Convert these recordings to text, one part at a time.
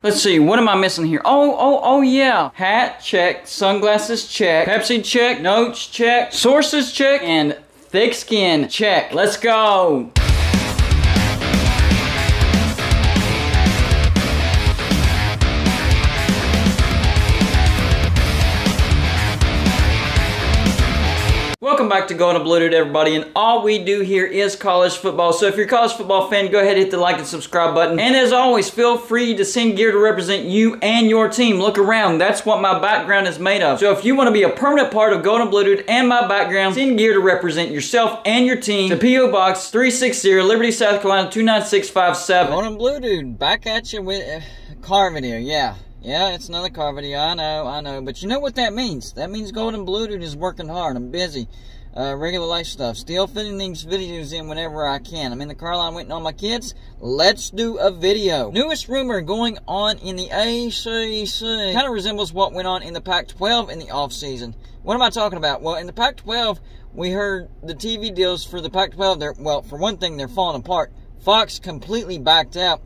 Let's see, what am I missing here? Oh yeah. Hat, check. Sunglasses, check. Pepsi, check. Notes, check. Sources, check. And thick skin, check. Let's go. Welcome back to Going Uploaded, everybody, and all we do here is college football. So if you're a college football fan, go ahead and hit the like and subscribe button. And as always, feel free to send gear to represent you and your team. Look around. That's what my background is made of. So if you want to be a permanent part of Going Uploaded and my background, send gear to represent yourself and your team to P.O. Box 360, Liberty, South Carolina 29657. Going Uploaded, back at you with a car video, yeah. Yeah, it's another car video, I know. But you know what that means? That means Golden Bluetooth is working hard. I'm busy. Regular life stuff. Still fitting these videos in whenever I can. I'm in the car line waiting on my kids. Let's do a video. Newest rumor going on in the ACC. Kind of resembles what went on in the Pac-12 in the offseason. What am I talking about? Well, in the Pac-12, we heard the TV deals for the Pac-12, well, for one thing, they're falling apart. Fox completely backed out.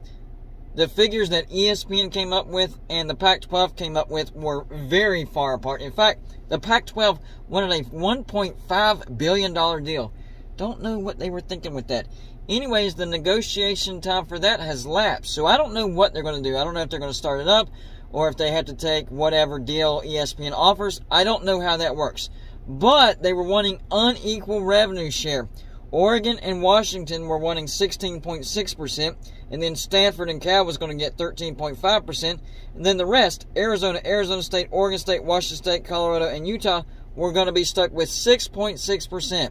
The figures that ESPN came up with and the Pac-12 came up with were very far apart. In fact, the Pac-12 wanted a $1.5 billion deal. Don't know what they were thinking with that. Anyways, the negotiation time for that has lapsed. So I don't know what they're going to do. I don't know if they're going to start it up or if they have to take whatever deal ESPN offers. I don't know how that works. But they were wanting unequal revenue share. Oregon and Washington were wanting 16.6%, and then Stanford and Cal was going to get 13.5%, and then the rest, Arizona, Arizona State, Oregon State, Washington State, Colorado, and Utah, were going to be stuck with 6.6%.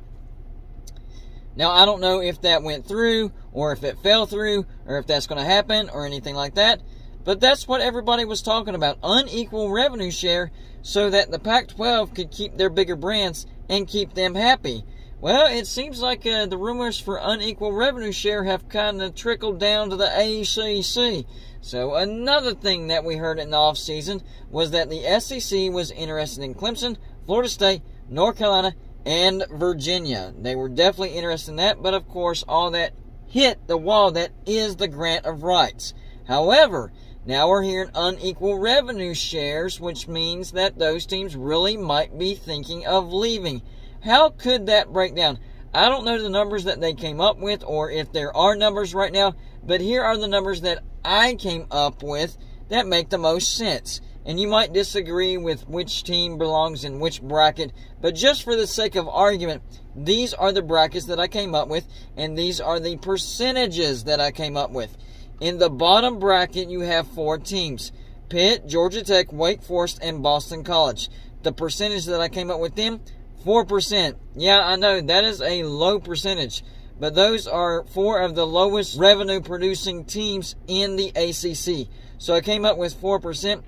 Now, I don't know if that went through, or if it fell through, or if that's going to happen, or anything like that, but that's what everybody was talking about, unequal revenue share, so that the Pac-12 could keep their bigger brands and keep them happy. Well, it seems like the rumors for unequal revenue share have kind of trickled down to the ACC. So another thing that we heard in the offseason was that the SEC was interested in Clemson, Florida State, North Carolina, and Virginia. They were definitely interested in that, but of course all that hit the wall that is the grant of rights. However, now we're hearing unequal revenue shares, which means that those teams really might be thinking of leaving. How could that break down? I don't know the numbers that they came up with or if there are numbers right now, but here are the numbers that I came up with that make the most sense. And you might disagree with which team belongs in which bracket, but just for the sake of argument, these are the brackets that I came up with, and these are the percentages that I came up with. In the bottom bracket, you have 4 teams: Pitt, Georgia Tech, Wake Forest, and Boston College. The percentage that I came up with them, 4%. Yeah, I know, that is a low percentage. But those are 4 of the lowest revenue producing teams in the ACC. So I came up with 4%.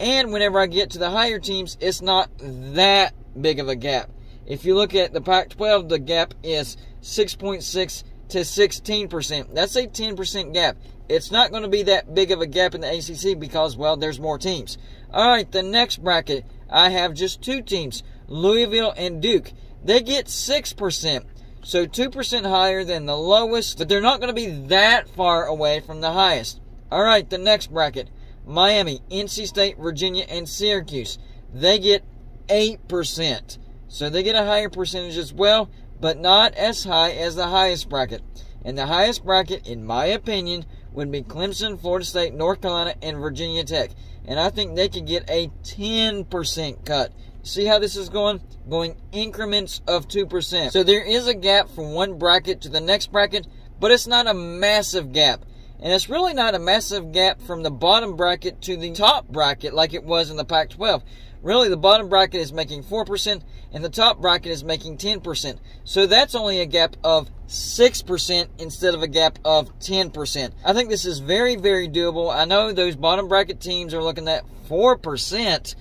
And whenever I get to the higher teams, it's not that big of a gap. If you look at the Pac-12, the gap is 6.6 to 16%. That's a 10% gap. It's not going to be that big of a gap in the ACC because, well, there's more teams. Alright, the next bracket, I have just 2 teams. Louisville and Duke, they get 6%, so 2% higher than the lowest, but they're not going to be that far away from the highest. Alright, the next bracket, Miami, NC State, Virginia, and Syracuse, they get 8%, so they get a higher percentage as well, but not as high as the highest bracket. And the highest bracket, in my opinion, would be Clemson, Florida State, North Carolina, and Virginia Tech, and I think they could get a 10% cut. See how this is going? Going increments of 2%. So there is a gap from one bracket to the next bracket, but it's not a massive gap. And it's really not a massive gap from the bottom bracket to the top bracket like it was in the Pac-12. Really, the bottom bracket is making 4%, and the top bracket is making 10%. So that's only a gap of 6% instead of a gap of 10%. I think this is very, very doable. I know those bottom bracket teams are looking at 4%.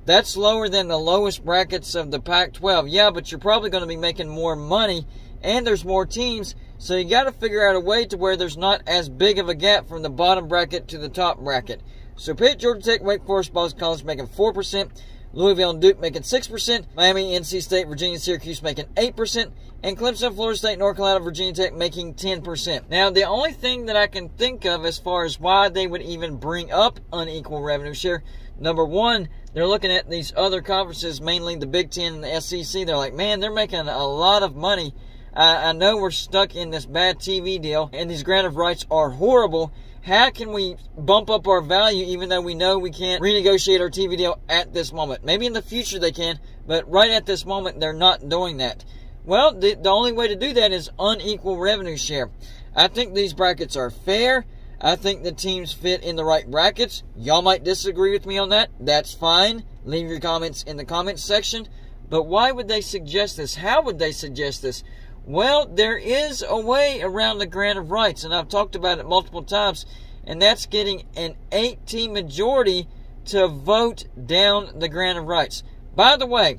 That's lower than the lowest brackets of the Pac-12. Yeah, but you're probably going to be making more money, and there's more teams, so you got to figure out a way to where there's not as big of a gap from the bottom bracket to the top bracket. So Pitt, Georgia Tech, Wake Forest, Boston College making 4%, Louisville and Duke making 6%, Miami, NC State, Virginia, Syracuse making 8%, and Clemson, Florida State, North Carolina, Virginia Tech making 10%. Now, the only thing that I can think of as far as why they would even bring up unequal revenue share, number one, they're looking at these other conferences, mainly the Big Ten and the SEC. They're like, man, they're making a lot of money. I know we're stuck in this bad TV deal, and these grant of rights are horrible. How can we bump up our value even though we know we can't renegotiate our TV deal at this moment? Maybe in the future they can, but right at this moment they're not doing that. Well, the only way to do that is unequal revenue share. I think these brackets are fair. I think the teams fit in the right brackets. Y'all might disagree with me on that. That's fine. Leave your comments in the comments section. But why would they suggest this? How would they suggest this? Well, there is a way around the grant of rights, and I've talked about it multiple times, and that's getting an 8-team majority to vote down the grant of rights. By the way,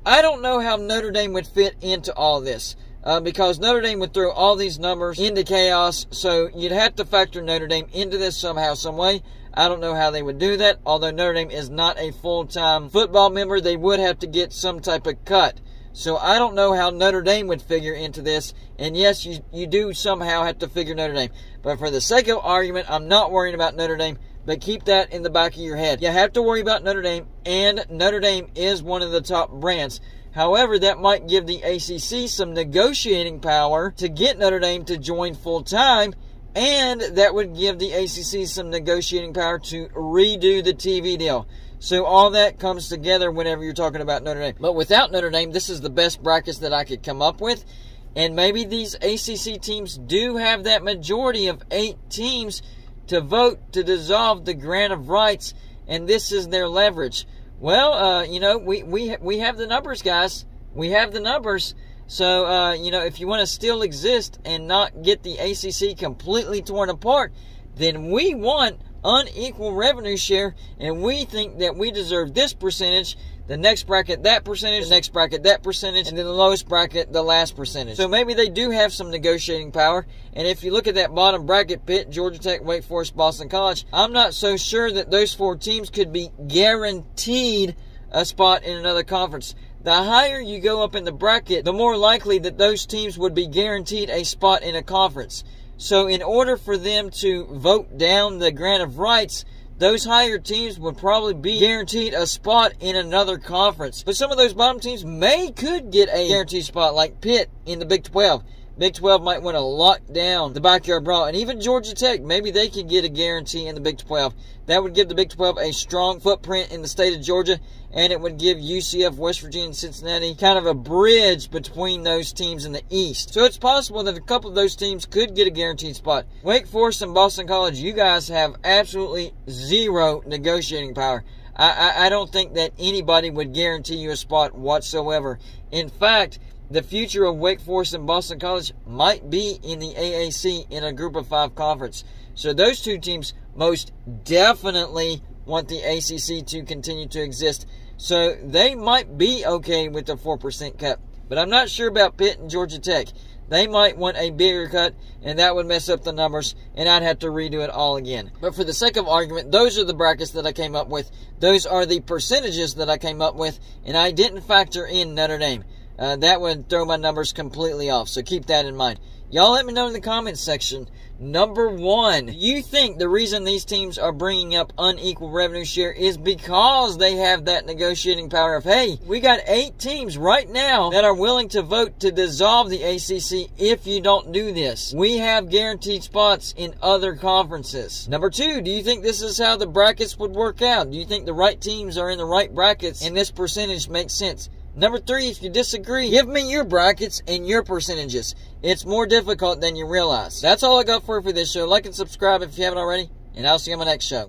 I don't know how Notre Dame would fit into all this, because Notre Dame would throw all these numbers into chaos, so you'd have to factor Notre Dame into this somehow, some way. I don't know how they would do that. Although Notre Dame is not a full-time football member, they would have to get some type of cut. So I don't know how Notre Dame would figure into this. And yes, you do somehow have to figure Notre Dame. But for the sake of argument, I'm not worrying about Notre Dame. But keep that in the back of your head. You have to worry about Notre Dame. And Notre Dame is one of the top brands. However, that might give the ACC some negotiating power to get Notre Dame to join full-time. And that would give the ACC some negotiating power to redo the TV deal. So all that comes together whenever you're talking about Notre Dame. But without Notre Dame, this is the best brackets that I could come up with. And maybe these ACC teams do have that majority of 8 teams to vote to dissolve the grant of rights. And this is their leverage. Well, you know, we have the numbers, guys. We have the numbers. So, you know, if you want to still exist and not get the ACC completely torn apart, then we want unequal revenue share, and we think that we deserve this percentage, the next bracket that percentage, the next bracket that percentage, and then the lowest bracket the last percentage. So maybe they do have some negotiating power. And if you look at that bottom bracket, Pitt, Georgia Tech, Wake Forest, Boston College, I'm not so sure that those 4 teams could be guaranteed a spot in another conference. The higher you go up in the bracket, the more likely that those teams would be guaranteed a spot in a conference. So in order for them to vote down the grant of rights, those higher teams would probably be guaranteed a spot in another conference. But some of those bottom teams could get a guaranteed spot, like Pitt in the Big 12. Big 12 might want to lock down the backyard brawl. And even Georgia Tech, maybe they could get a guarantee in the Big 12. That would give the Big 12 a strong footprint in the state of Georgia. And it would give UCF, West Virginia, and Cincinnati kind of a bridge between those teams in the East. So it's possible that a couple of those teams could get a guaranteed spot. Wake Forest and Boston College, you guys have absolutely zero negotiating power. I don't think that anybody would guarantee you a spot whatsoever. In fact, the future of Wake Forest and Boston College might be in the AAC in a group of 5 conference. So those 2 teams most definitely want the ACC to continue to exist. So they might be okay with the 4% cut. But I'm not sure about Pitt and Georgia Tech. They might want a bigger cut, and that would mess up the numbers, and I'd have to redo it all again. But for the sake of argument, those are the brackets that I came up with. Those are the percentages that I came up with, and I didn't factor in Notre Dame. That would throw my numbers completely off, so keep that in mind. Y'all let me know in the comments section. Number 1, you think the reason these teams are bringing up unequal revenue share is because they have that negotiating power of, hey, we got 8 teams right now that are willing to vote to dissolve the ACC if you don't do this. We have guaranteed spots in other conferences. Number 2, do you think this is how the brackets would work out? Do you think the right teams are in the right brackets and this percentage makes sense? Number 3, if you disagree, give me your brackets and your percentages. It's more difficult than you realize. That's all I got for this show. Like and subscribe if you haven't already, and I'll see you on my next show.